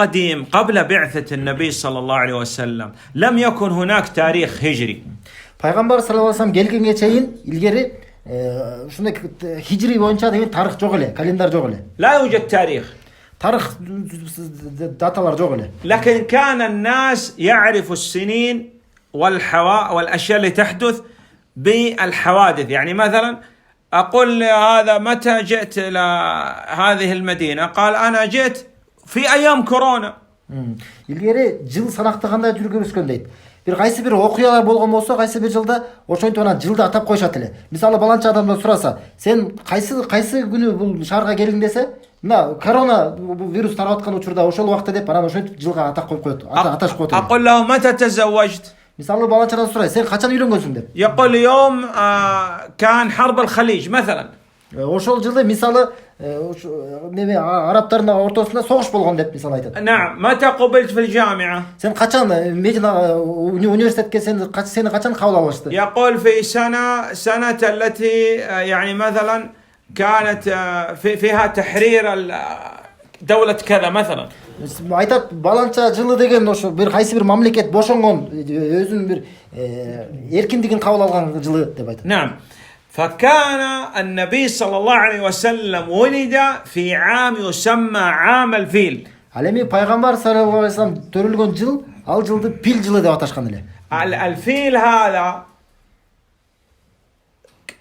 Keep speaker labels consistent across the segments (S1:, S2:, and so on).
S1: القديم قبل بعثة النبي صلى الله عليه وسلم لم يكن هناك تاريخ هجري.
S2: Пайгамбар саллаллаху алейхи вассалам келгенге чейин илгери ушундай хижри боюнча деген тарых жок эле, календар жок эле.
S1: لا يوجد تاريخ.
S2: Тарых даталар жок эле.
S1: لكن كان الناس يعرف السنين والأشياء اللي تحدث بالحوادث. يعني مثلا أقول هذا متى جئت إلى هذه المدينة؟ قال أنا جئت في أيام كورونا.
S2: Илгери жыл санактаганда жүргүбүзгөн дейт. Бир кайсы бир окуялар болгон болсо, кайсы бир жылда ошентип анан жылды атап коюшат эле. Мисалы баланча адамдан сураса, сен кайсы күнү бул шаарга келдиң десе, мына корона вирус тарап аткан учурда ошол убакта деп анан ошентип жылга атап коюп коет, аташып коет.
S1: أقول له متى تزوجت؟
S2: Мисалы баланчадан сурай, сен качан үйлөнгөнсүң деп.
S1: يقول يوم كان حرب الخليج مثلا.
S2: Ошол жылы мисалы неме арабтардын ортосунда согуш болгон деп мисалы айтат.
S1: نعم. متى قبلت في الجامعة؟
S2: Сен качан медина университетке сени качан кабыл алышты?
S1: يقول في سنة التي يعني مثلا كانت فيها تحرير دولة كذا مثلا.
S2: Айтат баланча жылы деген ошо бир кайсы бир мамлекет бошонгон, өзүнүн бир эркиндигин кабыл алган жылы деп айтат.
S1: نعم. فكان النبي صلى الله عليه وسلم ولد في عام يسمى عام الفيل.
S2: Ал эми пайгамбар саллаллаху алейхи вассалам төрөлгөн жыл, ал жылды пил жылы деп аташкан эле.
S1: الفيل هذا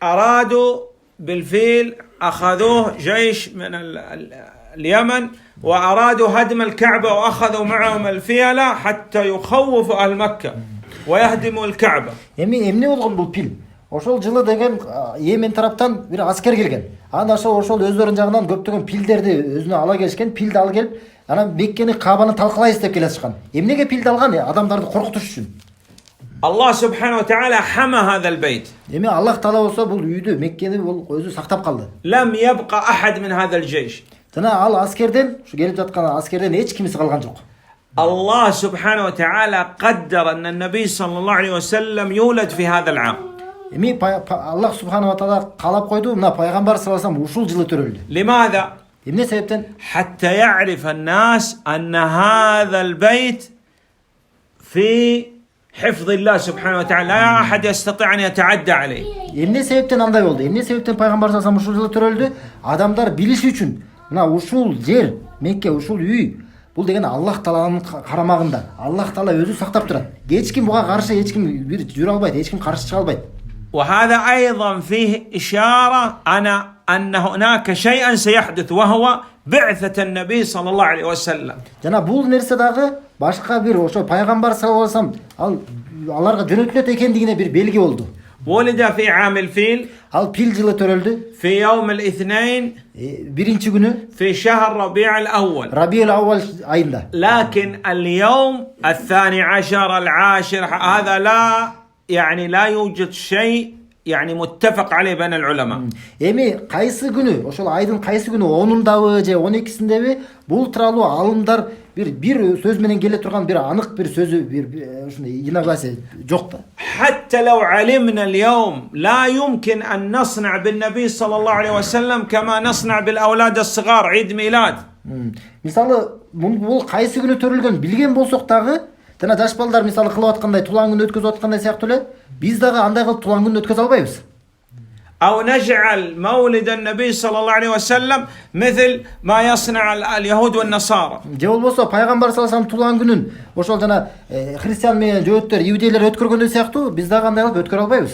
S1: أرادوا بالفيل أخذوه جيش من اليمن وأرادوا هدم الكعبة وأخذوا معهم الفيلة حتى يخوفوا أهل مكة ويهدموا الكعبة.
S2: Эмне болгон бул пил? Ошол жылы деген Йемен тараптан бир аскер келген. Анан ошол өздөрүнүн жагынан көптөгөн пилдерди өзүнө ала келишкен, пилди алып келип, анан Меккени Кабаны талкалайбыз деп келатышкан. Эмнеге пилди алган? Адамдарды коркутуш үчүн.
S1: الله سبحانه وتعالى حمى هذا البيت.
S2: Эми Аллах таала болсо бул үйдү, Меккени бул өзү сактап калды.
S1: لم يبقى أحد من هذا الجيش.
S2: Жана ал аскерден, ушу келип жаткан аскерден эч кимиси калган жок.
S1: الله سبحانه وتعالى قدر أن النبي صلى الله عليه وسلم يولد في هذا العام.
S2: Эми Аллах субханаху ва таала каалап койду, мына пайгамбар саллаллаху алейхи вассалам ушул жылы төрөлдү.
S1: لماذا؟
S2: Эмне себептен?
S1: حتى يعرف الناس أن هذا البيت في حفظ الله سبحانه وتعالى لا أحد يستطيع أن يتعدى عليه.
S2: Эмне себептен андай болду? Эмне себептен пайгамбар саллаллаху алейхи вассалам ушул жылы төрөлдү? Адамдар билиши үчүн, мына ушул жер, Мекке, ушул үй бул деген Аллах тааланын карамагында. Аллах таала өзү сактап турат. Эч ким буга каршы, эч ким бир жүрө албайт, эч ким каршы чыга албайт.
S1: وهذا أيضا فيه إشارة أن هناك شيئا سيحدث وهو بعثة النبي صلى الله عليه وسلم.
S2: Жана бул нерсе дагы башка бир ошо пайгамбар саллаллаху алейхи вассалам аларга жөнөтүлөт экендигине бир белги болду.
S1: ولد في عام الفيل.
S2: Ал пил жылы төрөлдү.
S1: في يوم الاثنين.
S2: Биринчи күнү.
S1: في شهر ربيع الأول.
S2: Рабиул Ауал айында.
S1: لكن اليوم 12 العاشر هذا لا يوجد شيء يعني متفق عليه بين العلماء.
S2: Эми кайсы күнү, ошол айдын кайсы күнү 10-ундабы же 12-синдеби бул тууралуу алымдар бир сөз менен келе турган бир анык бир сөзү бир ушундай инагласия жок да.
S1: حتى لو علمنا اليوم لا يمكن أن نصنع بالنبي صلى الله عليه وسلم كما نصنع بالأولاد الصغار عيد ميلاد.
S2: Мисалы бул кайсы күнү төрөлгөн билген болсок дагы, жана жаш балдар мисалы кылып аткандай тулаан күнү өткөзүп аткандай сыяктуу эле, биз дагы андай кылып тулаан күнү өткөзө албайбыз.
S1: أو نجعل مولد النبي صلى الله عليه وسلم مثل ما يصنع اليهود والنصارى.
S2: Же болбосо пайгамбар саллаллаху алейхи вассалам тулаан күнүн ошол жана христиан менен жөөттөр, иудейлер өткөргөндөй сыяктуу биз дагы андай кылып өткөрө албайбыз.